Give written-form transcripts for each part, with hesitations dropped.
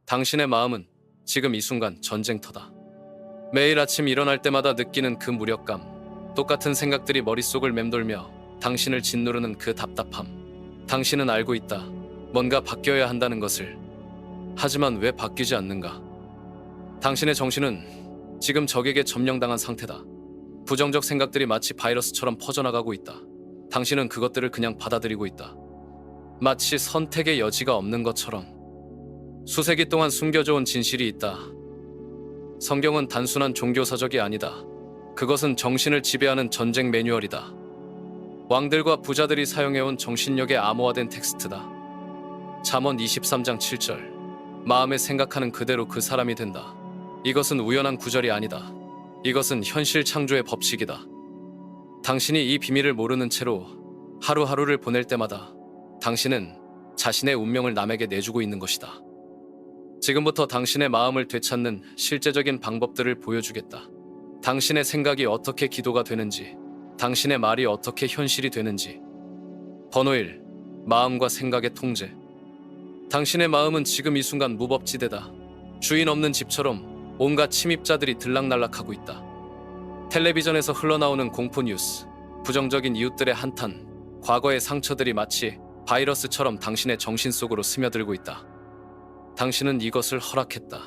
당신의 마음은 지금 이 순간 전쟁터다. 매일 아침 일어날 때마다 느끼는 그 무력감, 똑같은 생각들이 머릿속을 맴돌며 당신을 짓누르는 그 답답함. 당신은 알고 있다. 뭔가 바뀌어야 한다는 것을. 하지만 왜 바뀌지 않는가? 당신의 정신은 지금 적에게 점령당한 상태다. 부정적 생각들이 마치 바이러스처럼 퍼져나가고 있다. 당신은 그것들을 그냥 받아들이고 있다. 마치 선택의 여지가 없는 것처럼. 수세기 동안 숨겨져온 진실이 있다. 성경은 단순한 종교서적이 아니다. 그것은 정신을 지배하는 전쟁 매뉴얼이다. 왕들과 부자들이 사용해온 정신력에 암호화된 텍스트다. 잠언 23장 7절. 마음에 생각하는 그대로 그 사람이 된다. 이것은 우연한 구절이 아니다. 이것은 현실 창조의 법칙이다. 당신이 이 비밀을 모르는 채로 하루하루를 보낼 때마다 당신은 자신의 운명을 남에게 내주고 있는 것이다. 지금부터 당신의 마음을 되찾는 실제적인 방법들을 보여주겠다. 당신의 생각이 어떻게 기도가 되는지, 당신의 말이 어떻게 현실이 되는지. 번호 1. 마음과 생각의 통제. 당신의 마음은 지금 이 순간 무법지대다. 주인 없는 집처럼 온갖 침입자들이 들락날락하고 있다. 텔레비전에서 흘러나오는 공포 뉴스, 부정적인 이웃들의 한탄, 과거의 상처들이 마치 바이러스처럼 당신의 정신 속으로 스며들고 있다. 당신은 이것을 허락했다.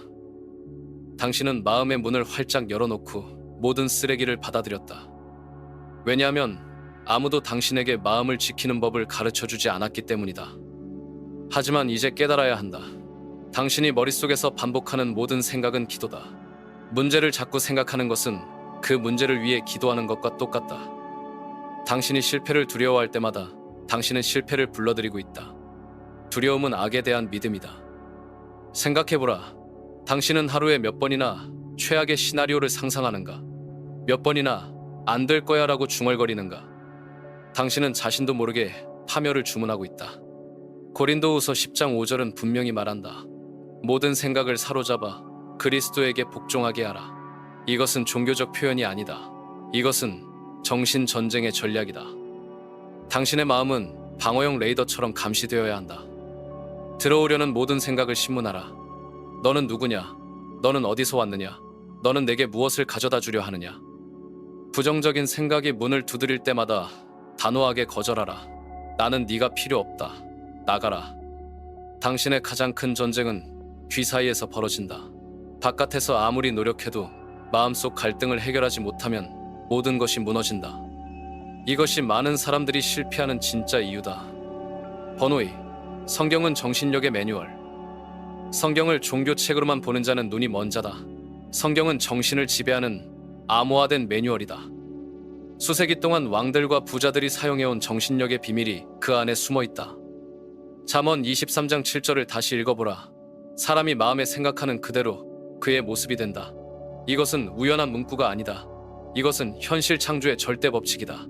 당신은 마음의 문을 활짝 열어놓고 모든 쓰레기를 받아들였다. 왜냐하면 아무도 당신에게 마음을 지키는 법을 가르쳐주지 않았기 때문이다. 하지만 이제 깨달아야 한다. 당신이 머릿속에서 반복하는 모든 생각은 기도다. 문제를 자꾸 생각하는 것은 그 문제를 위해 기도하는 것과 똑같다. 당신이 실패를 두려워할 때마다 당신은 실패를 불러들이고 있다. 두려움은 악에 대한 믿음이다. 생각해보라. 당신은 하루에 몇 번이나 최악의 시나리오를 상상하는가? 몇 번이나 안 될 거야 라고 중얼거리는가? 당신은 자신도 모르게 파멸을 주문하고 있다. 고린도후서 10장 5절은 분명히 말한다. 모든 생각을 사로잡아 그리스도에게 복종하게 하라. 이것은 종교적 표현이 아니다. 이것은 정신 전쟁의 전략이다. 당신의 마음은 방어용 레이더처럼 감시되어야 한다. 들어오려는 모든 생각을 신문하라. 너는 누구냐? 너는 어디서 왔느냐? 너는 내게 무엇을 가져다 주려 하느냐? 부정적인 생각이 문을 두드릴 때마다 단호하게 거절하라. 나는 네가 필요 없다. 나가라. 당신의 가장 큰 전쟁은 귀 사이에서 벌어진다. 바깥에서 아무리 노력해도 마음속 갈등을 해결하지 못하면 모든 것이 무너진다. 이것이 많은 사람들이 실패하는 진짜 이유다. 번호 2. 성경은 정신력의 매뉴얼. 성경을 종교책으로만 보는 자는 눈이 먼 자다. 성경은 정신을 지배하는 암호화된 매뉴얼이다. 수세기 동안 왕들과 부자들이 사용해온 정신력의 비밀이 그 안에 숨어 있다. 잠언 23장 7절을 다시 읽어보라. 사람이 마음에 생각하는 그대로 그의 모습이 된다. 이것은 우연한 문구가 아니다. 이것은 현실 창조의 절대 법칙이다.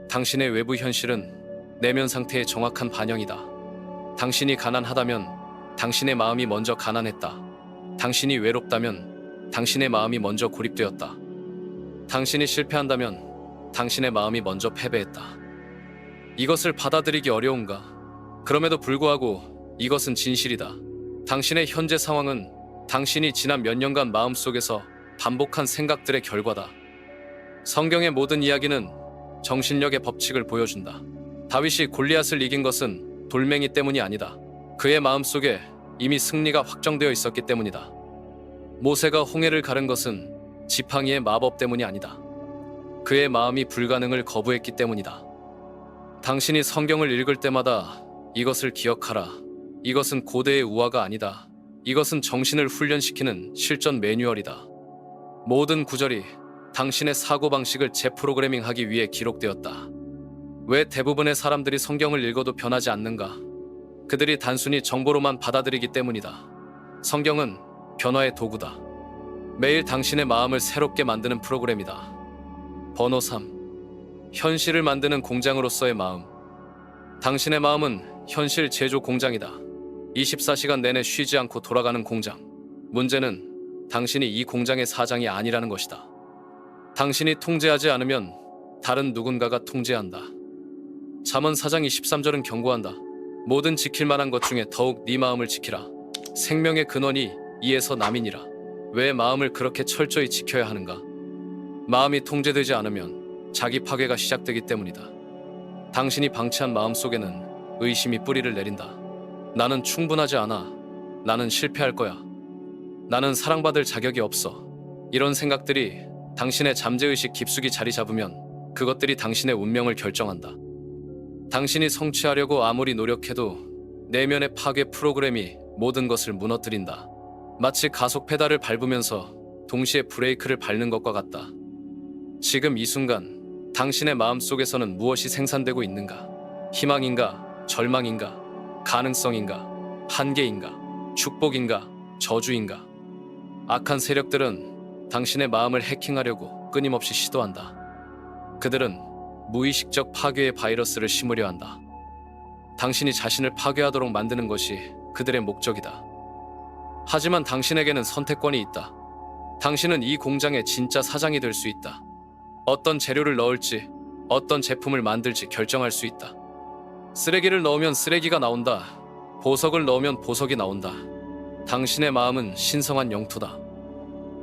당신의 외부 현실은 내면 상태의 정확한 반영이다. 당신이 가난하다면 당신의 마음이 먼저 가난했다. 당신이 외롭다면 당신의 마음이 먼저 고립되었다. 당신이 실패한다면 당신의 마음이 먼저 패배했다. 이것을 받아들이기 어려운가? 그럼에도 불구하고 이것은 진실이다. 당신의 현재 상황은 당신이 지난 몇 년간 마음속에서 반복한 생각들의 결과다. 성경의 모든 이야기는 정신력의 법칙을 보여준다. 다윗이 골리앗을 이긴 것은 돌멩이 때문이 아니다. 그의 마음속에 이미 승리가 확정되어 있었기 때문이다. 모세가 홍해를 가른 것은 지팡이의 마법 때문이 아니다. 그의 마음이 불가능을 거부했기 때문이다. 당신이 성경을 읽을 때마다 이것을 기억하라. 이것은 고대의 우화가 아니다. 이것은 정신을 훈련시키는 실전 매뉴얼이다. 모든 구절이 당신의 사고방식을 재프로그래밍하기 위해 기록되었다. 왜 대부분의 사람들이 성경을 읽어도 변하지 않는가? 그들이 단순히 정보로만 받아들이기 때문이다. 성경은 변화의 도구다. 매일 당신의 마음을 새롭게 만드는 프로그램이다. 번호 3. 현실을 만드는 공장으로서의 마음. 당신의 마음은 현실 제조 공장이다. 24시간 내내 쉬지 않고 돌아가는 공장. 문제는 당신이 이 공장의 사장이 아니라는 것이다. 당신이 통제하지 않으면 다른 누군가가 통제한다. 잠언 4장 23절은 경고한다. 모든 지킬 만한 것 중에 더욱 네 마음을 지키라. 생명의 근원이 이에서 남이니라. 왜 마음을 그렇게 철저히 지켜야 하는가? 마음이 통제되지 않으면 자기 파괴가 시작되기 때문이다. 당신이 방치한 마음속에는 의심이 뿌리를 내린다. 나는 충분하지 않아. 나는 실패할 거야. 나는 사랑받을 자격이 없어. 이런 생각들이 당신의 잠재의식 깊숙이 자리 잡으면 그것들이 당신의 운명을 결정한다. 당신이 성취하려고 아무리 노력해도 내면의 파괴 프로그램이 모든 것을 무너뜨린다. 마치 가속 페달을 밟으면서 동시에 브레이크를 밟는 것과 같다. 지금 이 순간 당신의 마음속에서는 무엇이 생산되고 있는가? 희망인가? 절망인가? 가능성인가? 한계인가? 축복인가? 저주인가? 악한 세력들은 당신의 마음을 해킹하려고 끊임없이 시도한다. 그들은 무의식적 파괴의 바이러스를 심으려 한다. 당신이 자신을 파괴하도록 만드는 것이 그들의 목적이다. 하지만 당신에게는 선택권이 있다. 당신은 이 공장의 진짜 사장이 될 수 있다. 어떤 재료를 넣을지, 어떤 제품을 만들지 결정할 수 있다. 쓰레기를 넣으면 쓰레기가 나온다. 보석을 넣으면 보석이 나온다. 당신의 마음은 신성한 영토다.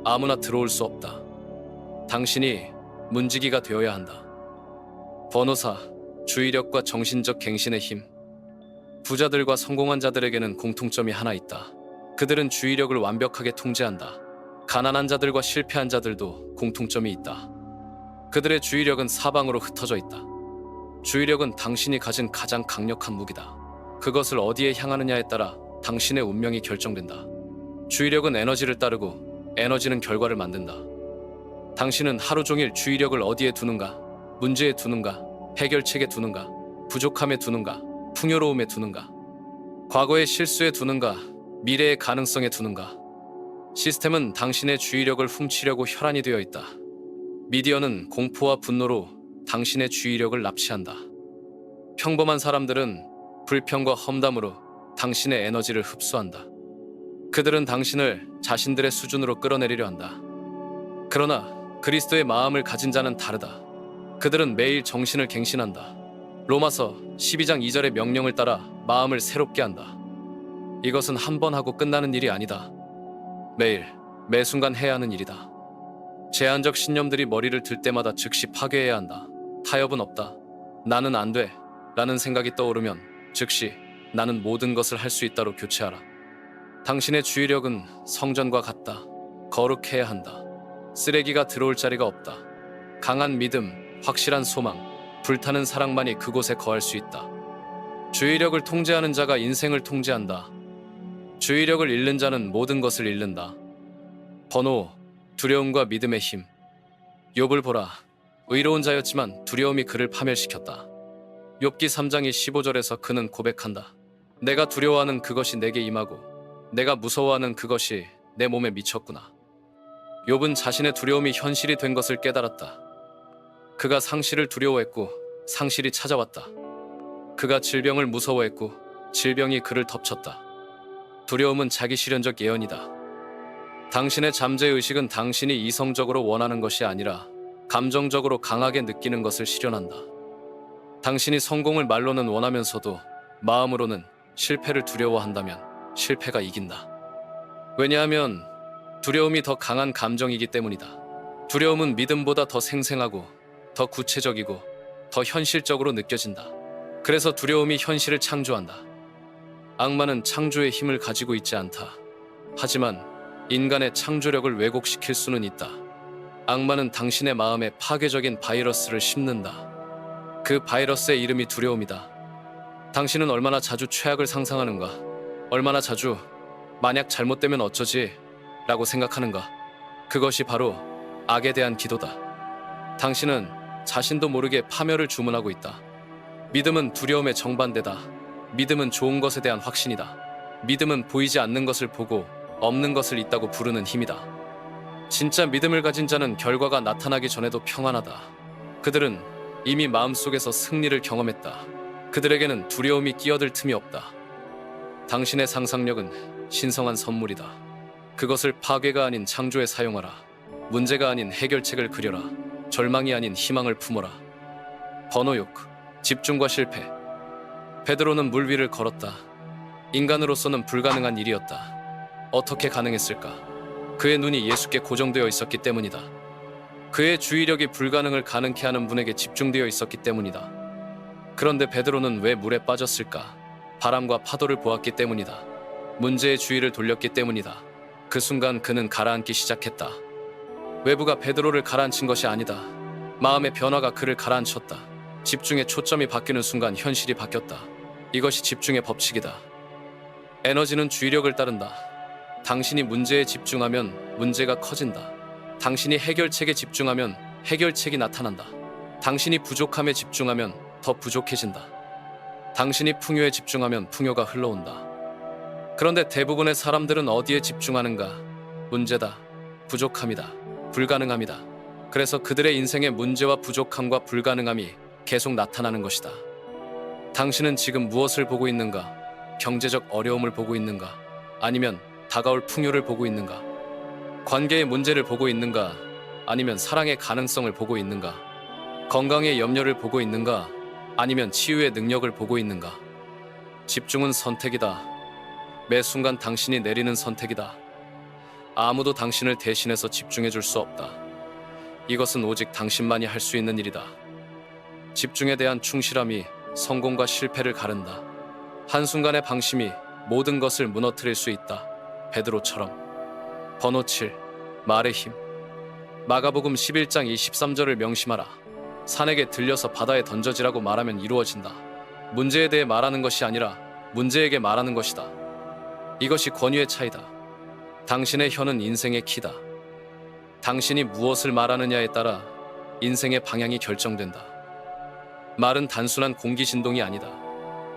아무나 들어올 수 없다. 당신이 문지기가 되어야 한다. 번호사, 주의력과 정신적 갱신의 힘. 부자들과 성공한 자들에게는 공통점이 하나 있다. 그들은 주의력을 완벽하게 통제한다. 가난한 자들과 실패한 자들도 공통점이 있다. 그들의 주의력은 사방으로 흩어져 있다. 주의력은 당신이 가진 가장 강력한 무기다. 그것을 어디에 향하느냐에 따라 당신의 운명이 결정된다. 주의력은 에너지를 따르고 에너지는 결과를 만든다. 당신은 하루 종일 주의력을 어디에 두는가? 문제에 두는가? 해결책에 두는가? 부족함에 두는가? 풍요로움에 두는가? 과거의 실수에 두는가? 미래의 가능성에 두는가? 시스템은 당신의 주의력을 훔치려고 혈안이 되어 있다. 미디어는 공포와 분노로 당신의 주의력을 납치한다. 평범한 사람들은 불평과 험담으로 당신의 에너지를 흡수한다. 그들은 당신을 자신들의 수준으로 끌어내리려 한다. 그러나 그리스도의 마음을 가진 자는 다르다. 그들은 매일 정신을 갱신한다. 로마서 12장 2절의 명령을 따라 마음을 새롭게 한다. 이것은 한 번 하고 끝나는 일이 아니다. 매일, 매 순간 해야 하는 일이다. 제한적 신념들이 머리를 들 때마다 즉시 파괴해야 한다. 타협은 없다. 나는 안 돼. 라는 생각이 떠오르면 즉시 나는 모든 것을 할 수 있다로 교체하라. 당신의 주의력은 성전과 같다. 거룩해야 한다. 쓰레기가 들어올 자리가 없다. 강한 믿음, 확실한 소망, 불타는 사랑만이 그곳에 거할 수 있다. 주의력을 통제하는 자가 인생을 통제한다. 주의력을 잃는 자는 모든 것을 잃는다. 번호, 두려움과 믿음의 힘. 욥을 보라. 의로운 자였지만 두려움이 그를 파멸시켰다. 욥기 3장 15절에서 그는 고백한다. 내가 두려워하는 그것이 내게 임하고 내가 무서워하는 그것이 내 몸에 미쳤구나. 욥은 자신의 두려움이 현실이 된 것을 깨달았다. 그가 상실을 두려워했고 상실이 찾아왔다. 그가 질병을 무서워했고 질병이 그를 덮쳤다. 두려움은 자기 실현적 예언이다. 당신의 잠재의식은 당신이 이성적으로 원하는 것이 아니라 감정적으로 강하게 느끼는 것을 실현한다. 당신이 성공을 말로는 원하면서도 마음으로는 실패를 두려워한다면 실패가 이긴다. 왜냐하면 두려움이 더 강한 감정이기 때문이다. 두려움은 믿음보다 더 생생하고 더 구체적이고 더 현실적으로 느껴진다. 그래서 두려움이 현실을 창조한다. 악마는 창조의 힘을 가지고 있지 않다. 하지만 인간의 창조력을 왜곡시킬 수는 있다. 악마는 당신의 마음에 파괴적인 바이러스를 심는다. 그 바이러스의 이름이 두려움이다. 당신은 얼마나 자주 최악을 상상하는가? 얼마나 자주 만약 잘못되면 어쩌지? 라고 생각하는가? 그것이 바로 악에 대한 기도다. 당신은 자신도 모르게 파멸을 주문하고 있다. 믿음은 두려움의 정반대다. 믿음은 좋은 것에 대한 확신이다. 믿음은 보이지 않는 것을 보고 없는 것을 있다고 부르는 힘이다. 진짜 믿음을 가진 자는 결과가 나타나기 전에도 평안하다. 그들은 이미 마음속에서 승리를 경험했다. 그들에게는 두려움이 끼어들 틈이 없다. 당신의 상상력은 신성한 선물이다. 그것을 파괴가 아닌 창조에 사용하라. 문제가 아닌 해결책을 그려라. 절망이 아닌 희망을 품어라. 번호욕, 집중과 실패. 베드로는 물 위를 걸었다. 인간으로서는 불가능한 일이었다. 어떻게 가능했을까? 그의 눈이 예수께 고정되어 있었기 때문이다. 그의 주의력이 불가능을 가능케 하는 분에게 집중되어 있었기 때문이다. 그런데 베드로는 왜 물에 빠졌을까? 바람과 파도를 보았기 때문이다. 문제의 주의를 돌렸기 때문이다. 그 순간 그는 가라앉기 시작했다. 외부가 베드로를 가라앉힌 것이 아니다. 마음의 변화가 그를 가라앉혔다. 집중의 초점이 바뀌는 순간 현실이 바뀌었다. 이것이 집중의 법칙이다. 에너지는 주의력을 따른다. 당신이 문제에 집중하면 문제가 커진다. 당신이 해결책에 집중하면 해결책이 나타난다. 당신이 부족함에 집중하면 더 부족해진다. 당신이 풍요에 집중하면 풍요가 흘러온다. 그런데 대부분의 사람들은 어디에 집중하는가? 문제다. 부족함이다. 불가능함이다. 그래서 그들의 인생에 문제와 부족함과 불가능함이 계속 나타나는 것이다. 당신은 지금 무엇을 보고 있는가? 경제적 어려움을 보고 있는가? 아니면 다가올 풍요를 보고 있는가? 관계의 문제를 보고 있는가? 아니면 사랑의 가능성을 보고 있는가? 건강의 염려를 보고 있는가? 아니면 치유의 능력을 보고 있는가? 집중은 선택이다. 매 순간 당신이 내리는 선택이다. 아무도 당신을 대신해서 집중해 줄 수 없다. 이것은 오직 당신만이 할 수 있는 일이다. 집중에 대한 충실함이 성공과 실패를 가른다. 한순간의 방심이 모든 것을 무너뜨릴 수 있다. 베드로처럼. 번호 7. 말의 힘. 마가복음 11장 23절을 명심하라. 산에게 들려서 바다에 던져지라고 말하면 이루어진다. 문제에 대해 말하는 것이 아니라 문제에게 말하는 것이다. 이것이 권위의 차이다. 당신의 혀는 인생의 키다. 당신이 무엇을 말하느냐에 따라 인생의 방향이 결정된다. 말은 단순한 공기 진동이 아니다.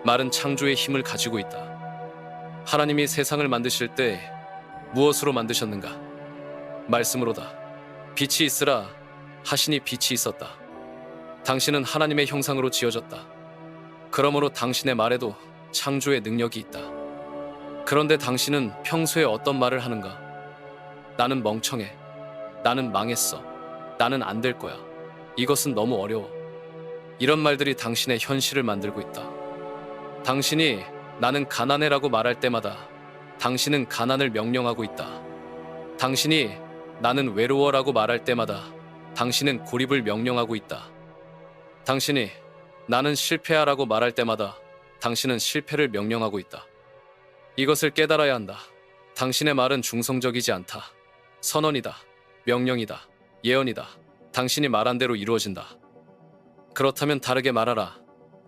말은 창조의 힘을 가지고 있다. 하나님이 세상을 만드실 때 무엇으로 만드셨는가? 말씀으로다. 빛이 있으라 하시니 빛이 있었다. 당신은 하나님의 형상으로 지어졌다. 그러므로 당신의 말에도 창조의 능력이 있다. 그런데 당신은 평소에 어떤 말을 하는가? 나는 멍청해. 나는 망했어. 나는 안 될 거야. 이것은 너무 어려워. 이런 말들이 당신의 현실을 만들고 있다. 당신이 나는 가난해라고 말할 때마다 당신은 가난을 명령하고 있다. 당신이 나는 외로워라고 말할 때마다 당신은 고립을 명령하고 있다. 당신이 나는 실패하라고 말할 때마다 당신은 실패를 명령하고 있다. 이것을 깨달아야 한다. 당신의 말은 중성적이지 않다. 선언이다. 명령이다. 예언이다. 당신이 말한 대로 이루어진다. 그렇다면 다르게 말하라.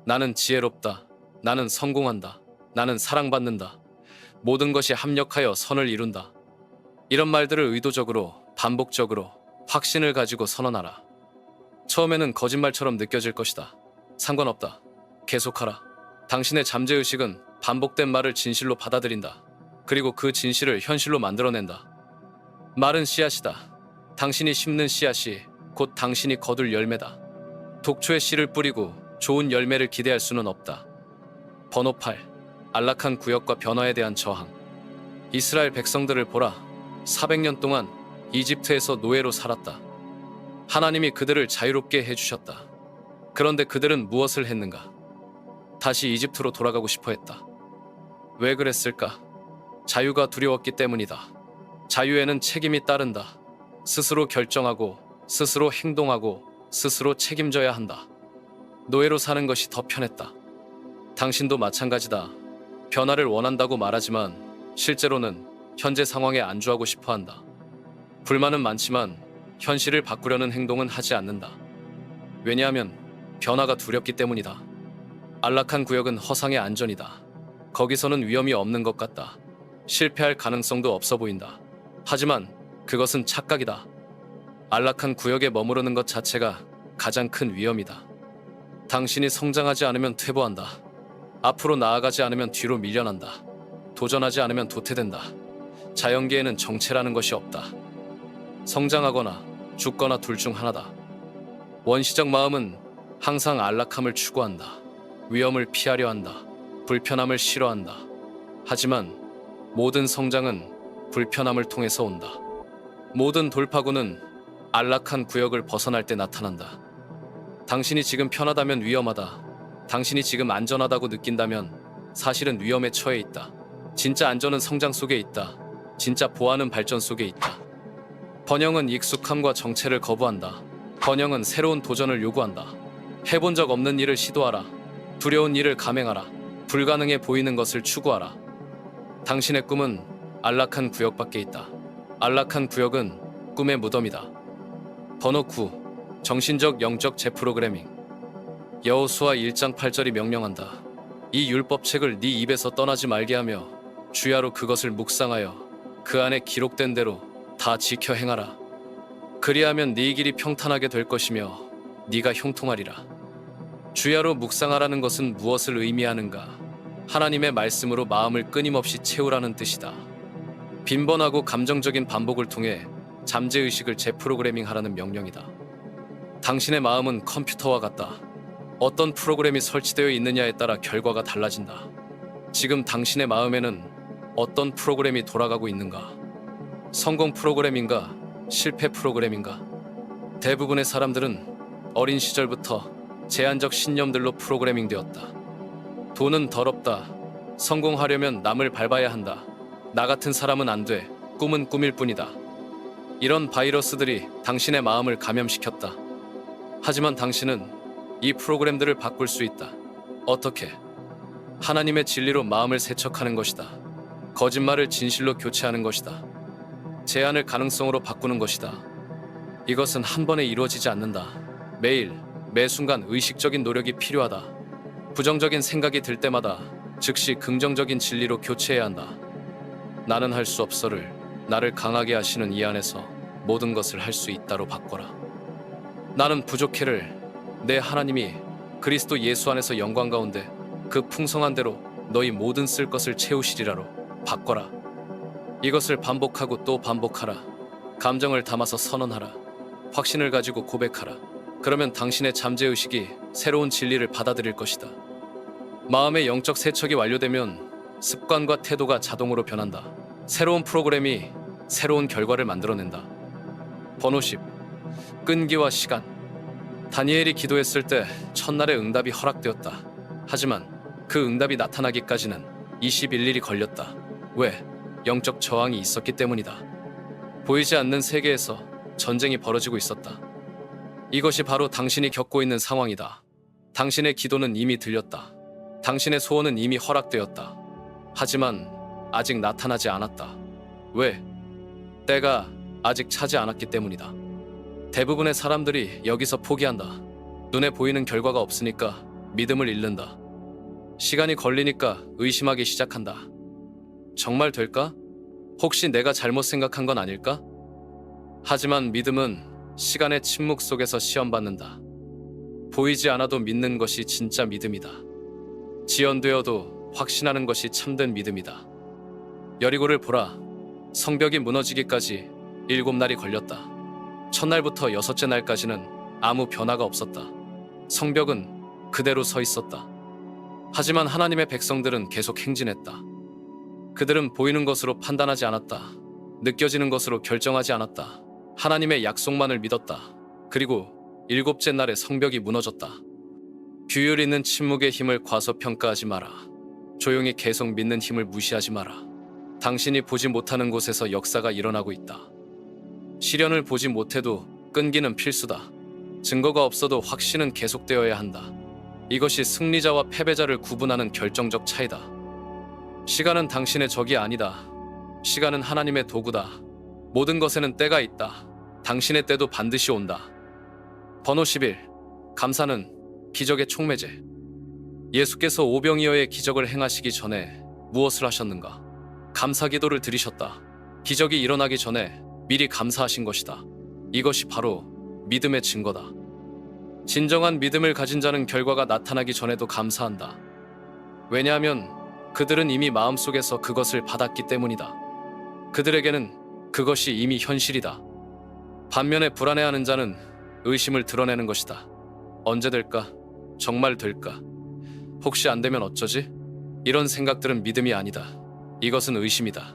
나는 지혜롭다. 나는 성공한다. 나는 사랑받는다. 모든 것이 합력하여 선을 이룬다. 이런 말들을 의도적으로, 반복적으로, 확신을 가지고 선언하라. 처음에는 거짓말처럼 느껴질 것이다. 상관없다. 계속하라. 당신의 잠재의식은 반복된 말을 진실로 받아들인다. 그리고 그 진실을 현실로 만들어낸다. 말은 씨앗이다. 당신이 심는 씨앗이 곧 당신이 거둘 열매다. 독초의 씨를 뿌리고 좋은 열매를 기대할 수는 없다. 번호 8. 안락한 구역과 변화에 대한 저항. 이스라엘 백성들을 보라. 400년 동안 이집트에서 노예로 살았다. 하나님이 그들을 자유롭게 해주셨다. 그런데 그들은 무엇을 했는가? 다시 이집트로 돌아가고 싶어 했다. 왜 그랬을까? 자유가 두려웠기 때문이다. 자유에는 책임이 따른다. 스스로 결정하고, 스스로 행동하고, 스스로 책임져야 한다. 노예로 사는 것이 더 편했다. 당신도 마찬가지다. 변화를 원한다고 말하지만 실제로는 현재 상황에 안주하고 싶어 한다. 불만은 많지만 현실을 바꾸려는 행동은 하지 않는다. 왜냐하면 변화가 두렵기 때문이다. 안락한 구역은 허상의 안전이다. 거기서는 위험이 없는 것 같다. 실패할 가능성도 없어 보인다. 하지만 그것은 착각이다. 안락한 구역에 머무르는 것 자체가 가장 큰 위험이다. 당신이 성장하지 않으면 퇴보한다. 앞으로 나아가지 않으면 뒤로 밀려난다. 도전하지 않으면 도태된다. 자연계에는 정체라는 것이 없다. 성장하거나 죽거나 둘 중 하나다. 원시적 마음은 항상 안락함을 추구한다. 위험을 피하려 한다. 불편함을 싫어한다. 하지만 모든 성장은 불편함을 통해서 온다. 모든 돌파구는 안락한 구역을 벗어날 때 나타난다. 당신이 지금 편하다면 위험하다. 당신이 지금 안전하다고 느낀다면 사실은 위험에 처해 있다. 진짜 안전은 성장 속에 있다. 진짜 보아하는 발전 속에 있다. 번영은 익숙함과 정체를 거부한다. 번영은 새로운 도전을 요구한다. 해본 적 없는 일을 시도하라. 두려운 일을 감행하라. 불가능해 보이는 것을 추구하라. 당신의 꿈은 안락한 구역 밖에 있다. 안락한 구역은 꿈의 무덤이다. 번호 9. 정신적 영적 재프로그래밍. 여호수아 1장 8절이 명령한다. 이 율법책을 네 입에서 떠나지 말게 하며 주야로 그것을 묵상하여 그 안에 기록된 대로 다 지켜 행하라. 그리하면 네 길이 평탄하게 될 것이며 네가 형통하리라. 주야로 묵상하라는 것은 무엇을 의미하는가? 하나님의 말씀으로 마음을 끊임없이 채우라는 뜻이다. 빈번하고 감정적인 반복을 통해 잠재의식을 재프로그래밍하라는 명령이다. 당신의 마음은 컴퓨터와 같다. 어떤 프로그램이 설치되어 있느냐에 따라 결과가 달라진다. 지금 당신의 마음에는 어떤 프로그램이 돌아가고 있는가? 성공 프로그램인가? 실패 프로그램인가? 대부분의 사람들은 어린 시절부터 제한적 신념들로 프로그래밍 되었다. 돈은 더럽다. 성공하려면 남을 밟아야 한다. 나 같은 사람은 안 돼. 꿈은 꿈일 뿐이다. 이런 바이러스들이 당신의 마음을 감염시켰다. 하지만 당신은 이 프로그램들을 바꿀 수 있다. 어떻게? 하나님의 진리로 마음을 세척하는 것이다. 거짓말을 진실로 교체하는 것이다. 제한을 가능성으로 바꾸는 것이다. 이것은 한 번에 이루어지지 않는다. 매일, 매 순간 의식적인 노력이 필요하다. 부정적인 생각이 들 때마다 즉시 긍정적인 진리로 교체해야 한다. 나는 할 수 없어를 나를 강하게 하시는 이 안에서 모든 것을 할 수 있다로 바꿔라. 나는 부족해를 내 하나님이 그리스도 예수 안에서 영광 가운데 그 풍성한 대로 너희 모든 쓸 것을 채우시리라로 바꿔라. 이것을 반복하고 또 반복하라. 감정을 담아서 선언하라. 확신을 가지고 고백하라. 그러면 당신의 잠재의식이 새로운 진리를 받아들일 것이다. 마음의 영적 세척이 완료되면 습관과 태도가 자동으로 변한다. 새로운 프로그램이 새로운 결과를 만들어낸다. 번호 10. 끈기와 시간. 다니엘이 기도했을 때 첫날의 응답이 허락되었다. 하지만 그 응답이 나타나기까지는 21일이 걸렸다. 왜? 영적 저항이 있었기 때문이다. 보이지 않는 세계에서 전쟁이 벌어지고 있었다. 이것이 바로 당신이 겪고 있는 상황이다. 당신의 기도는 이미 들렸다. 당신의 소원은 이미 허락되었다. 하지만 아직 나타나지 않았다. 왜? 때가 아직 차지 않았기 때문이다. 대부분의 사람들이 여기서 포기한다. 눈에 보이는 결과가 없으니까 믿음을 잃는다. 시간이 걸리니까 의심하기 시작한다. 정말 될까? 혹시 내가 잘못 생각한 건 아닐까? 하지만 믿음은 시간의 침묵 속에서 시험받는다. 보이지 않아도 믿는 것이 진짜 믿음이다. 지연되어도 확신하는 것이 참된 믿음이다. 여리고를 보라. 성벽이 무너지기까지 7날이 걸렸다. 첫날부터 6째 날까지는 아무 변화가 없었다. 성벽은 그대로 서 있었다. 하지만 하나님의 백성들은 계속 행진했다. 그들은 보이는 것으로 판단하지 않았다. 느껴지는 것으로 결정하지 않았다. 하나님의 약속만을 믿었다. 그리고 7째 날에 성벽이 무너졌다. 규율 있는 침묵의 힘을 과소평가하지 마라. 조용히 계속 믿는 힘을 무시하지 마라. 당신이 보지 못하는 곳에서 역사가 일어나고 있다. 시련을 보지 못해도 끈기는 필수다. 증거가 없어도 확신은 계속되어야 한다. 이것이 승리자와 패배자를 구분하는 결정적 차이다. 시간은 당신의 적이 아니다. 시간은 하나님의 도구다. 모든 것에는 때가 있다. 당신의 때도 반드시 온다. 번호 11. 감사는 기적의 촉매제. 예수께서 오병이어의 기적을 행하시기 전에 무엇을 하셨는가? 감사 기도를 드리셨다. 기적이 일어나기 전에 미리 감사하신 것이다. 이것이 바로 믿음의 증거다. 진정한 믿음을 가진 자는 결과가 나타나기 전에도 감사한다. 왜냐하면 그들은 이미 마음속에서 그것을 받았기 때문이다. 그들에게는 그것이 이미 현실이다. 반면에 불안해하는 자는 의심을 드러내는 것이다. 언제 될까? 정말 될까? 혹시 안 되면 어쩌지? 이런 생각들은 믿음이 아니다. 이것은 의심이다.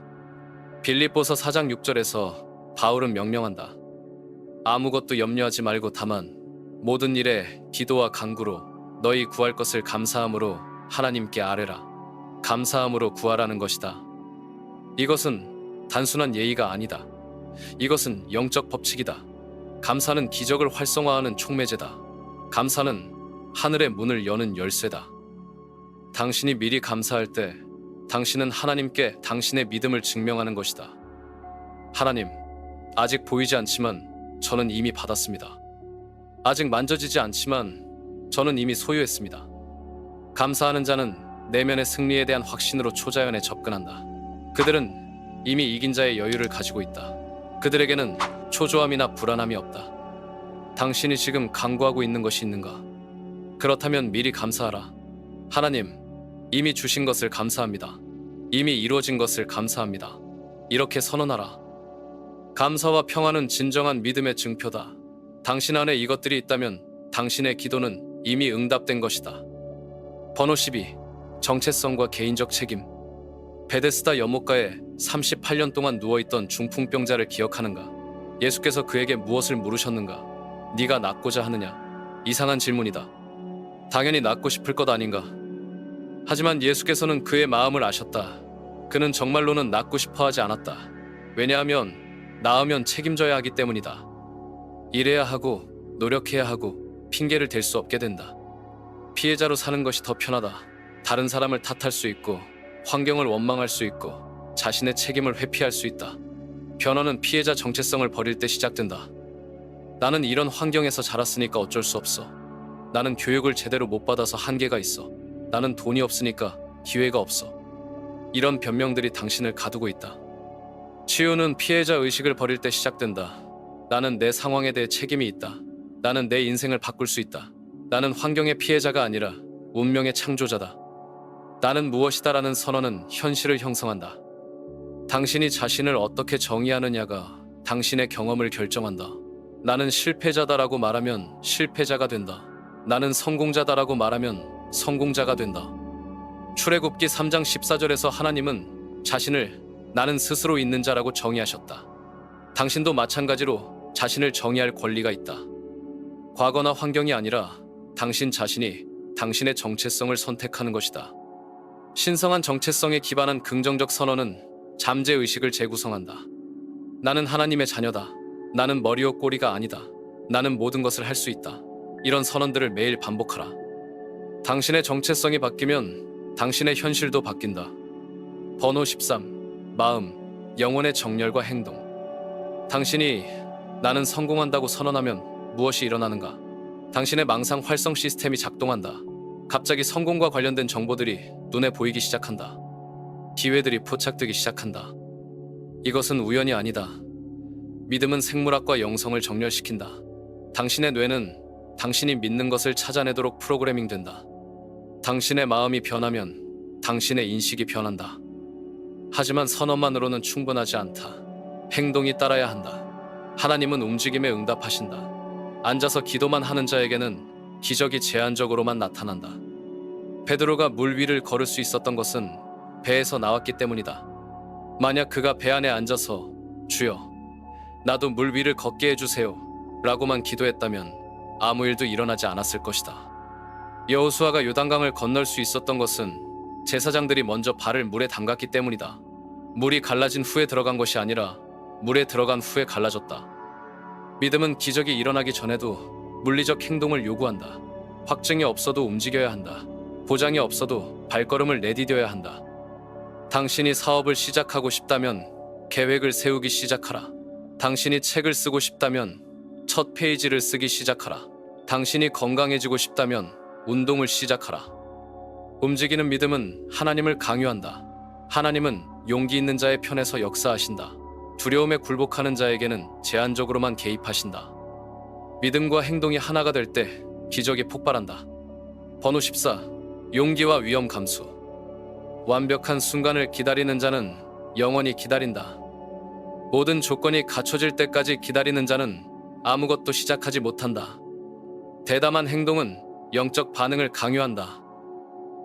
빌립보서 4장 6절에서 바울은 명령한다. 아무것도 염려하지 말고 다만 모든 일에 기도와 간구로 너희 구할 것을 감사함으로 하나님께 아뢰라. 감사함으로 구하라는 것이다. 이것은 단순한 예의가 아니다. 이것은 영적 법칙이다. 감사는 기적을 활성화하는 촉매제다. 감사는 하늘의 문을 여는 열쇠다. 당신이 미리 감사할 때 당신은 하나님께 당신의 믿음을 증명하는 것이다. 하나님, 아직 보이지 않지만 저는 이미 받았습니다. 아직 만져지지 않지만 저는 이미 소유했습니다. 감사하는 자는 내면의 승리에 대한 확신으로 초자연에 접근한다. 그들은 이미 이긴 자의 여유를 가지고 있다. 그들에게는 초조함이나 불안함이 없다. 당신이 지금 간구하고 있는 것이 있는가? 그렇다면 미리 감사하라. 하나님, 이미 주신 것을 감사합니다. 이미 이루어진 것을 감사합니다. 이렇게 선언하라. 감사와 평안은 진정한 믿음의 증표다. 당신 안에 이것들이 있다면 당신의 기도는 이미 응답된 것이다. 번호 12. 정체성과 개인적 책임. 베데스다 연못가에 38년 동안 누워있던 중풍병자를 기억하는가? 예수께서 그에게 무엇을 물으셨는가? 네가 낫고자 하느냐? 이상한 질문이다. 당연히 낫고 싶을 것 아닌가? 하지만 예수께서는 그의 마음을 아셨다. 그는 정말로는 낫고 싶어 하지 않았다. 왜냐하면 나으면 책임져야 하기 때문이다. 일해야 하고 노력해야 하고 핑계를 댈 수 없게 된다. 피해자로 사는 것이 더 편하다. 다른 사람을 탓할 수 있고 환경을 원망할 수 있고 자신의 책임을 회피할 수 있다. 변화는 피해자 정체성을 버릴 때 시작된다. 나는 이런 환경에서 자랐으니까 어쩔 수 없어. 나는 교육을 제대로 못 받아서 한계가 있어. 나는 돈이 없으니까 기회가 없어. 이런 변명들이 당신을 가두고 있다. 치유는 피해자 의식을 버릴 때 시작된다. 나는 내 상황에 대해 책임이 있다. 나는 내 인생을 바꿀 수 있다. 나는 환경의 피해자가 아니라 운명의 창조자다. 나는 무엇이다라는 선언은 현실을 형성한다. 당신이 자신을 어떻게 정의하느냐가 당신의 경험을 결정한다. 나는 실패자다라고 말하면 실패자가 된다. 나는 성공자다라고 말하면 성공자가 된다. 출애굽기 3장 14절에서 하나님은 자신을 나는 스스로 있는 자라고 정의하셨다. 당신도 마찬가지로 자신을 정의할 권리가 있다. 과거나 환경이 아니라 당신 자신이 당신의 정체성을 선택하는 것이다. 신성한 정체성에 기반한 긍정적 선언은 잠재의식을 재구성한다. 나는 하나님의 자녀다. 나는 머리와 꼬리가 아니다. 나는 모든 것을 할 수 있다. 이런 선언들을 매일 반복하라. 당신의 정체성이 바뀌면 당신의 현실도 바뀐다. 번호 13. 마음, 영혼의 정렬과 행동. 당신이 나는 성공한다고 선언하면 무엇이 일어나는가? 당신의 망상 활성 시스템이 작동한다. 갑자기 성공과 관련된 정보들이 눈에 보이기 시작한다. 기회들이 포착되기 시작한다. 이것은 우연이 아니다. 믿음은 생물학과 영성을 정렬시킨다. 당신의 뇌는 당신이 믿는 것을 찾아내도록 프로그래밍된다. 당신의 마음이 변하면 당신의 인식이 변한다. 하지만 선언만으로는 충분하지 않다. 행동이 따라야 한다. 하나님은 움직임에 응답하신다. 앉아서 기도만 하는 자에게는 기적이 제한적으로만 나타난다. 베드로가 물 위를 걸을 수 있었던 것은 배에서 나왔기 때문이다. 만약 그가 배 안에 앉아서 주여, 나도 물 위를 걷게 해주세요 라고만 기도했다면 아무 일도 일어나지 않았을 것이다. 여호수아가 요단강을 건널 수 있었던 것은 제사장들이 먼저 발을 물에 담갔기 때문이다. 물이 갈라진 후에 들어간 것이 아니라 물에 들어간 후에 갈라졌다. 믿음은 기적이 일어나기 전에도 물리적 행동을 요구한다. 확증이 없어도 움직여야 한다. 보장이 없어도 발걸음을 내디뎌야 한다. 당신이 사업을 시작하고 싶다면 계획을 세우기 시작하라. 당신이 책을 쓰고 싶다면 첫 페이지를 쓰기 시작하라. 당신이 건강해지고 싶다면 운동을 시작하라. 움직이는 믿음은 하나님을 강요한다. 하나님은 용기 있는 자의 편에서 역사하신다. 두려움에 굴복하는 자에게는 제한적으로만 개입하신다. 믿음과 행동이 하나가 될 때 기적이 폭발한다. 번호 14. 용기와 위험 감수. 완벽한 순간을 기다리는 자는 영원히 기다린다. 모든 조건이 갖춰질 때까지 기다리는 자는 아무것도 시작하지 못한다. 대담한 행동은 영적 반응을 강요한다.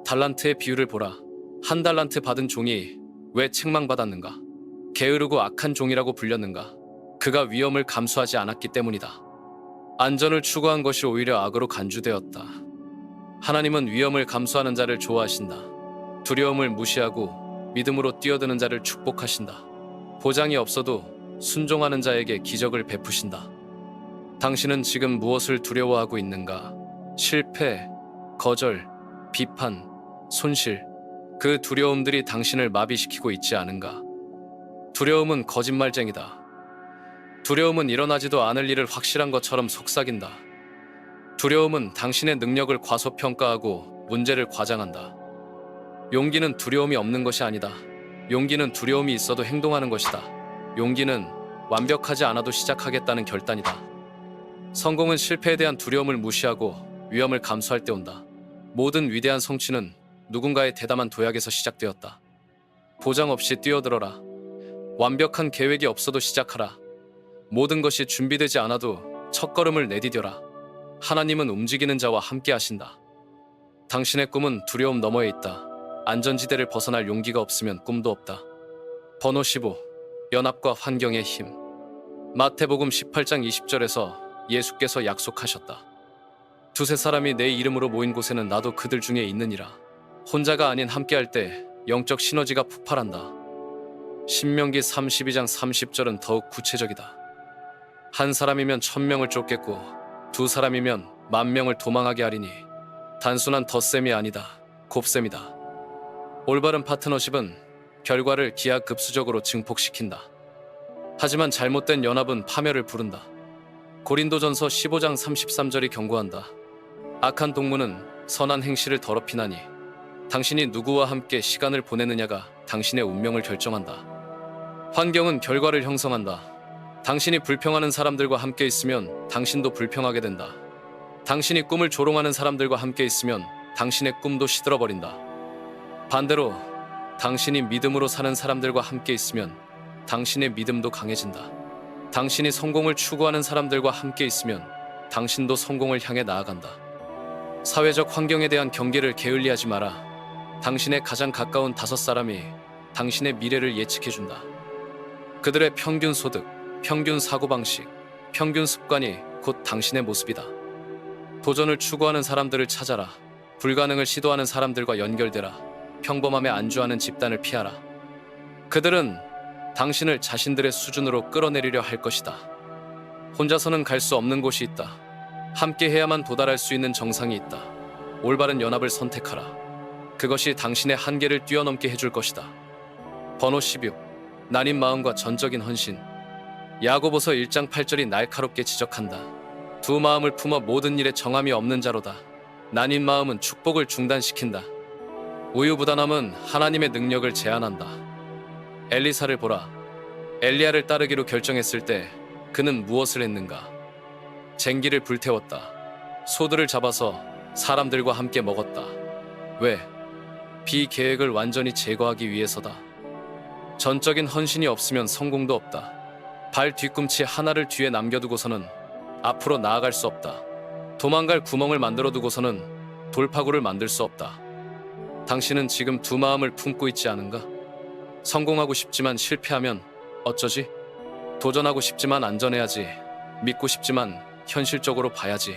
달란트의 비유를 보라. 한 달란트 받은 종이 왜 책망받았는가? 게으르고 악한 종이라고 불렸는가? 그가 위험을 감수하지 않았기 때문이다. 안전을 추구한 것이 오히려 악으로 간주되었다. 하나님은 위험을 감수하는 자를 좋아하신다. 두려움을 무시하고 믿음으로 뛰어드는 자를 축복하신다. 보장이 없어도 순종하는 자에게 기적을 베푸신다. 당신은 지금 무엇을 두려워하고 있는가? 실패, 거절, 비판, 손실. 그 두려움들이 당신을 마비시키고 있지 않은가? 두려움은 거짓말쟁이다. 두려움은 일어나지도 않을 일을 확실한 것처럼 속삭인다. 두려움은 당신의 능력을 과소평가하고 문제를 과장한다. 용기는 두려움이 없는 것이 아니다. 용기는 두려움이 있어도 행동하는 것이다. 용기는 완벽하지 않아도 시작하겠다는 결단이다. 성공은 실패에 대한 두려움을 무시하고 위험을 감수할 때 온다. 모든 위대한 성취는 누군가의 대담한 도약에서 시작되었다. 보장 없이 뛰어들어라. 완벽한 계획이 없어도 시작하라. 모든 것이 준비되지 않아도 첫걸음을 내디뎌라. 하나님은 움직이는 자와 함께 하신다. 당신의 꿈은 두려움 너머에 있다. 안전지대를 벗어날 용기가 없으면 꿈도 없다. 번호 15. 연합과 환경의 힘. 마태복음 18장 20절에서 예수께서 약속하셨다. 두세 사람이 내 이름으로 모인 곳에는 나도 그들 중에 있느니라. 혼자가 아닌 함께할 때 영적 시너지가 폭발한다. 신명기 32장 30절은 더욱 구체적이다. 한 사람이면 1000명을 쫓겠고 두 사람이면 10,000명을 도망하게 하리니 단순한 덧셈이 아니다. 곱셈이다. 올바른 파트너십은 결과를 기하급수적으로 증폭시킨다. 하지만 잘못된 연합은 파멸을 부른다. 고린도전서 15장 33절이 경고한다. 악한 동무는 선한 행실을 더럽히나니 당신이 누구와 함께 시간을 보내느냐가 당신의 운명을 결정한다. 환경은 결과를 형성한다. 당신이 불평하는 사람들과 함께 있으면 당신도 불평하게 된다. 당신이 꿈을 조롱하는 사람들과 함께 있으면 당신의 꿈도 시들어버린다. 반대로 당신이 믿음으로 사는 사람들과 함께 있으면 당신의 믿음도 강해진다. 당신이 성공을 추구하는 사람들과 함께 있으면 당신도 성공을 향해 나아간다. 사회적 환경에 대한 경계를 게을리하지 마라. 당신의 가장 가까운 5사람이 당신의 미래를 예측해준다. 그들의 평균 소득, 평균 사고방식, 평균 습관이 곧 당신의 모습이다. 도전을 추구하는 사람들을 찾아라. 불가능을 시도하는 사람들과 연결되라. 평범함에 안주하는 집단을 피하라. 그들은 당신을 자신들의 수준으로 끌어내리려 할 것이다. 혼자서는 갈 수 없는 곳이 있다. 함께 해야만 도달할 수 있는 정상이 있다. 올바른 연합을 선택하라. 그것이 당신의 한계를 뛰어넘게 해줄 것이다. 번호 16. 나뉜 마음과 전적인 헌신. 야고보서 1장 8절이 날카롭게 지적한다. 두 마음을 품어 모든 일에 정함이 없는 자로다. 나뉜 마음은 축복을 중단시킨다. 우유부단함은 하나님의 능력을 제한한다. 엘리사를 보라. 엘리야를 따르기로 결정했을 때 그는 무엇을 했는가? 쟁기를 불태웠다. 소들을 잡아서 사람들과 함께 먹었다. 왜? 비계획을 완전히 제거하기 위해서다. 전적인 헌신이 없으면 성공도 없다. 발 뒤꿈치 하나를 뒤에 남겨두고서는 앞으로 나아갈 수 없다. 도망갈 구멍을 만들어 두고서는 돌파구를 만들 수 없다. 당신은 지금 두 마음을 품고 있지 않은가? 성공하고 싶지만 실패하면 어쩌지? 도전하고 싶지만 안전해야지. 믿고 싶지만 현실적으로 봐야지.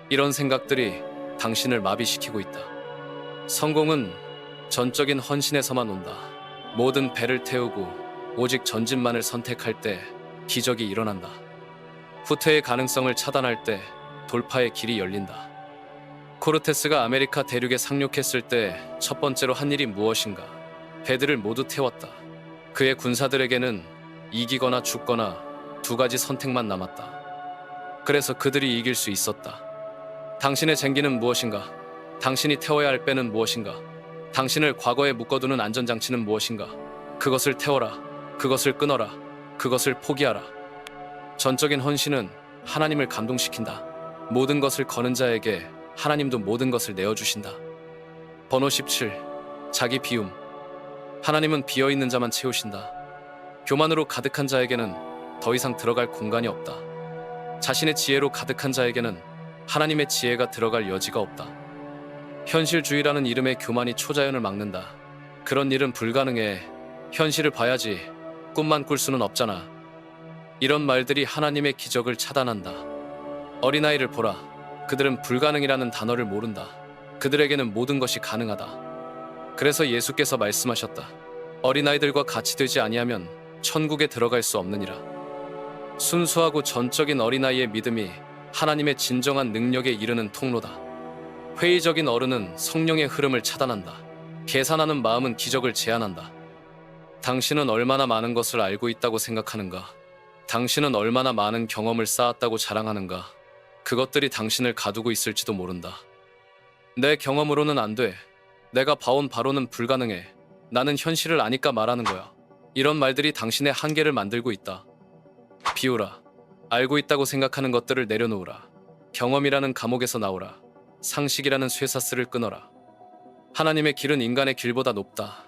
이런 생각들이 당신을 마비시키고 있다. 성공은 전적인 헌신에서만 온다. 모든 배를 태우고 오직 전진만을 선택할 때 기적이 일어난다. 후퇴의 가능성을 차단할 때 돌파의 길이 열린다. 코르테스가 아메리카 대륙에 상륙했을 때 첫 번째로 한 일이 무엇인가? 배들을 모두 태웠다. 그의 군사들에게는 이기거나 죽거나 두 가지 선택만 남았다. 그래서 그들이 이길 수 있었다. 당신의 쟁기는 무엇인가? 당신이 태워야 할 배는 무엇인가? 당신을 과거에 묶어두는 안전장치는 무엇인가? 그것을 태워라. 그것을 끊어라. 그것을 포기하라. 전적인 헌신은 하나님을 감동시킨다. 모든 것을 거는 자에게 하나님도 모든 것을 내어주신다. 번호 17. 자기 비움. 하나님은 비어있는 자만 채우신다. 교만으로 가득한 자에게는 더 이상 들어갈 공간이 없다. 자신의 지혜로 가득한 자에게는 하나님의 지혜가 들어갈 여지가 없다. 현실주의라는 이름의 교만이 초자연을 막는다. 그런 일은 불가능해. 현실을 봐야지. 꿈만 꿀 수는 없잖아. 이런 말들이 하나님의 기적을 차단한다. 어린아이를 보라. 그들은 불가능이라는 단어를 모른다. 그들에게는 모든 것이 가능하다. 그래서 예수께서 말씀하셨다. 어린아이들과 같이 되지 아니하면 천국에 들어갈 수 없느니라. 순수하고 전적인 어린아이의 믿음이 하나님의 진정한 능력에 이르는 통로다. 회의적인 어른은 성령의 흐름을 차단한다. 계산하는 마음은 기적을 제한한다. 당신은 얼마나 많은 것을 알고 있다고 생각하는가? 당신은 얼마나 많은 경험을 쌓았다고 자랑하는가? 그것들이 당신을 가두고 있을지도 모른다. 내 경험으로는 안 돼. 내가 봐온 바로는 불가능해. 나는 현실을 아니까 말하는 거야. 이런 말들이 당신의 한계를 만들고 있다. 비우라. 알고 있다고 생각하는 것들을 내려놓으라. 경험이라는 감옥에서 나오라. 상식이라는 쇠사슬을 끊어라. 하나님의 길은 인간의 길보다 높다.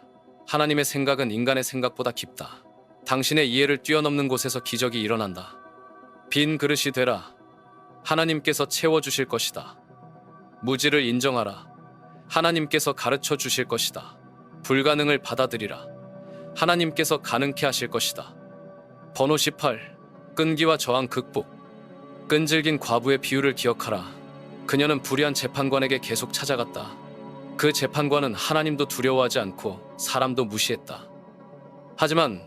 하나님의 생각은 인간의 생각보다 깊다. 당신의 이해를 뛰어넘는 곳에서 기적이 일어난다. 빈 그릇이 되라. 하나님께서 채워주실 것이다. 무지를 인정하라. 하나님께서 가르쳐 주실 것이다. 불가능을 받아들이라. 하나님께서 가능케 하실 것이다. 번호 18. 끈기와 저항 극복. 끈질긴 과부의 비유를 기억하라. 그녀는 불의한 재판관에게 계속 찾아갔다. 그 재판관은 하나님도 두려워하지 않고 사람도 무시했다. 하지만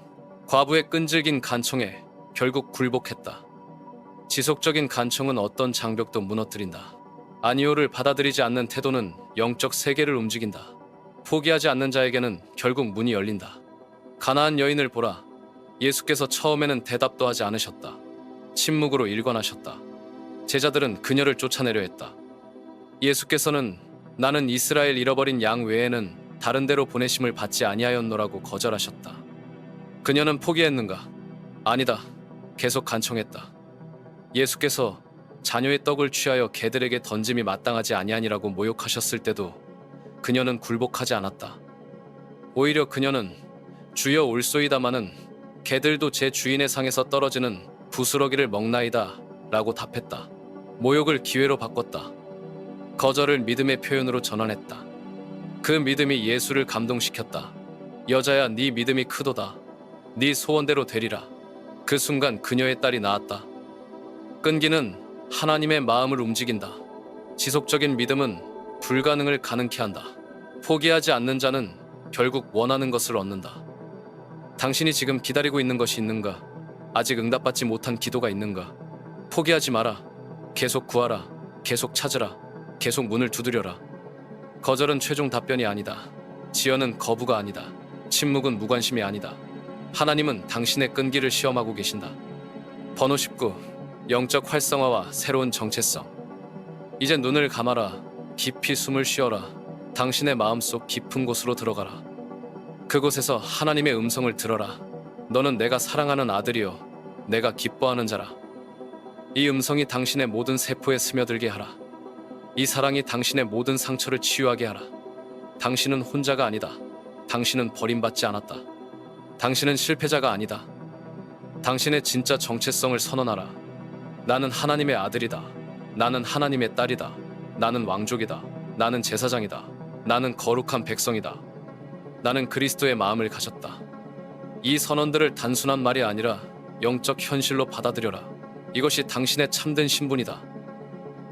과부의 끈질긴 간청에 결국 굴복했다. 지속적인 간청은 어떤 장벽도 무너뜨린다. 아니오를 받아들이지 않는 태도는 영적 세계를 움직인다. 포기하지 않는 자에게는 결국 문이 열린다. 가나안 여인을 보라. 예수께서 처음에는 대답도 하지 않으셨다. 침묵으로 일관하셨다. 제자들은 그녀를 쫓아내려 했다. 예수께서는 나는 이스라엘 잃어버린 양 외에는 다른 데로 보내심을 받지 아니하였노라고 거절하셨다. 그녀는 포기했는가? 아니다. 계속 간청했다. 예수께서 자녀의 떡을 취하여 개들에게 던짐이 마땅하지 아니하니라고 모욕하셨을 때도 그녀는 굴복하지 않았다. 오히려 그녀는 주여 올소이다마는 개들도 제 주인의 상에서 떨어지는 부스러기를 먹나이다 라고 답했다. 모욕을 기회로 바꿨다. 거절을 믿음의 표현으로 전환했다. 그 믿음이 예수를 감동시켰다. 여자야, 네 믿음이 크도다. 네 소원대로 되리라. 그 순간 그녀의 딸이 나았다. 끈기는 하나님의 마음을 움직인다. 지속적인 믿음은 불가능을 가능케 한다. 포기하지 않는 자는 결국 원하는 것을 얻는다. 당신이 지금 기다리고 있는 것이 있는가? 아직 응답받지 못한 기도가 있는가? 포기하지 마라. 계속 구하라. 계속 찾으라. 계속 문을 두드려라. 거절은 최종 답변이 아니다. 지연은 거부가 아니다. 침묵은 무관심이 아니다. 하나님은 당신의 끈기를 시험하고 계신다. 번호 19. 영적 활성화와 새로운 정체성. 이제 눈을 감아라. 깊이 숨을 쉬어라. 당신의 마음속 깊은 곳으로 들어가라. 그곳에서 하나님의 음성을 들어라. 너는 내가 사랑하는 아들이요 내가 기뻐하는 자라. 이 음성이 당신의 모든 세포에 스며들게 하라. 이 사랑이 당신의 모든 상처를 치유하게 하라. 당신은 혼자가 아니다. 당신은 버림받지 않았다. 당신은 실패자가 아니다. 당신의 진짜 정체성을 선언하라. 나는 하나님의 아들이다. 나는 하나님의 딸이다. 나는 왕족이다. 나는 제사장이다. 나는 거룩한 백성이다. 나는 그리스도의 마음을 가졌다. 이 선언들을 단순한 말이 아니라 영적 현실로 받아들여라. 이것이 당신의 참된 신분이다.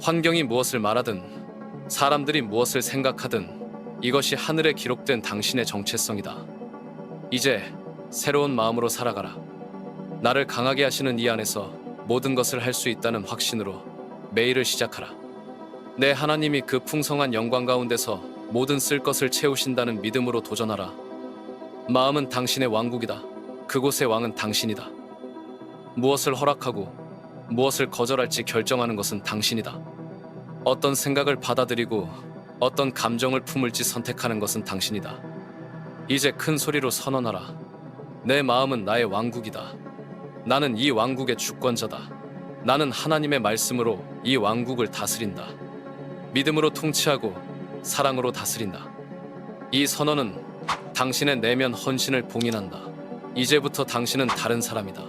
환경이 무엇을 말하든 사람들이 무엇을 생각하든 이것이 하늘에 기록된 당신의 정체성이다. 이제 새로운 마음으로 살아가라. 나를 강하게 하시는 이 안에서 모든 것을 할 수 있다는 확신으로 매일을 시작하라. 내 하나님이 그 풍성한 영광 가운데서 모든 쓸 것을 채우신다는 믿음으로 도전하라. 마음은 당신의 왕국이다. 그곳의 왕은 당신이다. 무엇을 허락하고 무엇을 거절할지 결정하는 것은 당신이다. 어떤 생각을 받아들이고 어떤 감정을 품을지 선택하는 것은 당신이다. 이제 큰 소리로 선언하라. 내 마음은 나의 왕국이다. 나는 이 왕국의 주권자다. 나는 하나님의 말씀으로 이 왕국을 다스린다. 믿음으로 통치하고 사랑으로 다스린다. 이 선언은 당신의 내면 헌신을 봉인한다. 이제부터 당신은 다른 사람이다.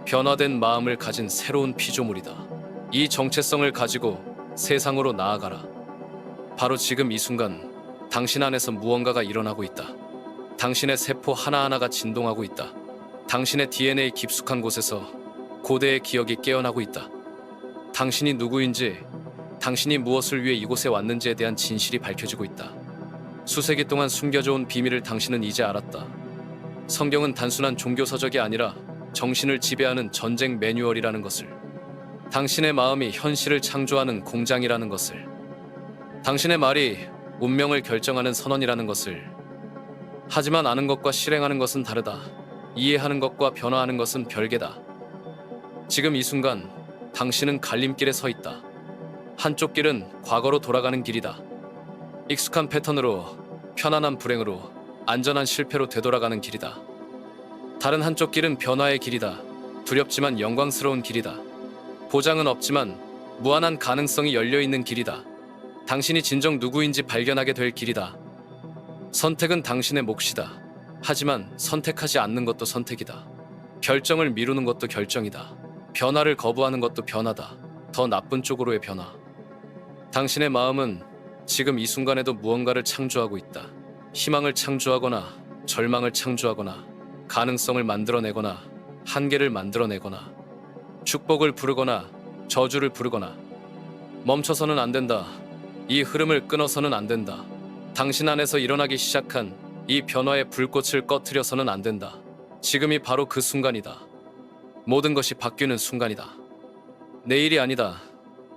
변화된 마음을 가진 새로운 피조물이다. 이 정체성을 가지고 세상으로 나아가라. 바로 지금 이 순간 당신 안에서 무언가가 일어나고 있다. 당신의 세포 하나하나가 진동하고 있다. 당신의 DNA 깊숙한 곳에서 고대의 기억이 깨어나고 있다. 당신이 누구인지, 당신이 무엇을 위해 이곳에 왔는지에 대한 진실이 밝혀지고 있다. 수세기 동안 숨겨져 온 비밀을 당신은 이제 알았다. 성경은 단순한 종교서적이 아니라 정신을 지배하는 전쟁 매뉴얼이라는 것을, 당신의 마음이 현실을 창조하는 공장이라는 것을, 당신의 말이 운명을 결정하는 선언이라는 것을. 하지만 아는 것과 실행하는 것은 다르다. 이해하는 것과 변화하는 것은 별개다. 지금 이 순간 당신은 갈림길에 서 있다. 한쪽 길은 과거로 돌아가는 길이다. 익숙한 패턴으로, 편안한 불행으로, 안전한 실패로 되돌아가는 길이다. 다른 한쪽 길은 변화의 길이다. 두렵지만 영광스러운 길이다. 보장은 없지만 무한한 가능성이 열려있는 길이다. 당신이 진정 누구인지 발견하게 될 길이다. 선택은 당신의 몫이다. 하지만 선택하지 않는 것도 선택이다. 결정을 미루는 것도 결정이다. 변화를 거부하는 것도 변화다. 더 나쁜 쪽으로의 변화. 당신의 마음은 지금 이 순간에도 무언가를 창조하고 있다. 희망을 창조하거나, 절망을 창조하거나, 가능성을 만들어내거나, 한계를 만들어내거나, 축복을 부르거나, 저주를 부르거나. 멈춰서는 안 된다. 이 흐름을 끊어서는 안 된다. 당신 안에서 일어나기 시작한 이 변화의 불꽃을 꺼트려서는 안 된다. 지금이 바로 그 순간이다. 모든 것이 바뀌는 순간이다. 내일이 아니다.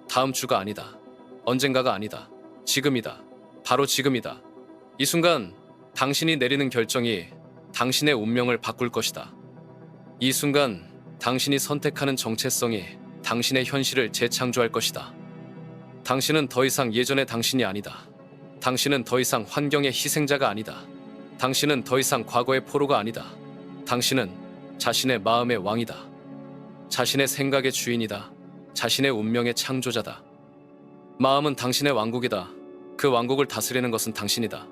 다음 주가 아니다. 언젠가가 아니다. 지금이다. 바로 지금이다. 이 순간 당신이 내리는 결정이 당신의 운명을 바꿀 것이다. 이 순간 당신이 선택하는 정체성이 당신의 현실을 재창조할 것이다. 당신은 더 이상 예전의 당신이 아니다. 당신은 더 이상 환경의 희생자가 아니다. 당신은 더 이상 과거의 포로가 아니다. 당신은 자신의 마음의 왕이다. 자신의 생각의 주인이다. 자신의 운명의 창조자다. 마음은 당신의 왕국이다. 그 왕국을 다스리는 것은 당신이다.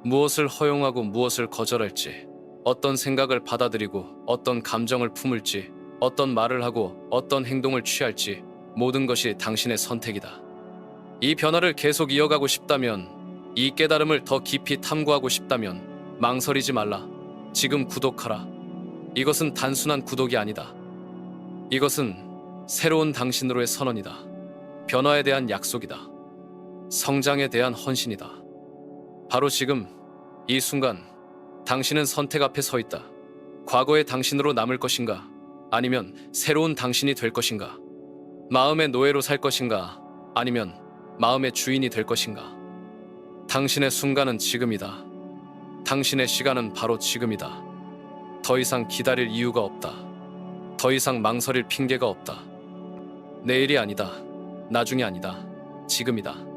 무엇을 허용하고 무엇을 거절할지, 어떤 생각을 받아들이고 어떤 감정을 품을지, 어떤 말을 하고 어떤 행동을 취할지, 모든 것이 당신의 선택이다. 이 변화를 계속 이어가고 싶다면, 이 깨달음을 더 깊이 탐구하고 싶다면 망설이지 말라. 지금 구독하라. 이것은 단순한 구독이 아니다. 이것은 새로운 당신으로의 선언이다. 변화에 대한 약속이다. 성장에 대한 헌신이다. 바로 지금, 이 순간, 당신은 선택 앞에 서 있다. 과거의 당신으로 남을 것인가? 아니면 새로운 당신이 될 것인가? 마음의 노예로 살 것인가? 아니면 마음의 주인이 될 것인가? 당신의 순간은 지금이다. 당신의 시간은 바로 지금이다. 더 이상 기다릴 이유가 없다. 더 이상 망설일 핑계가 없다. 내일이 아니다. 나중이 아니다. 지금이다.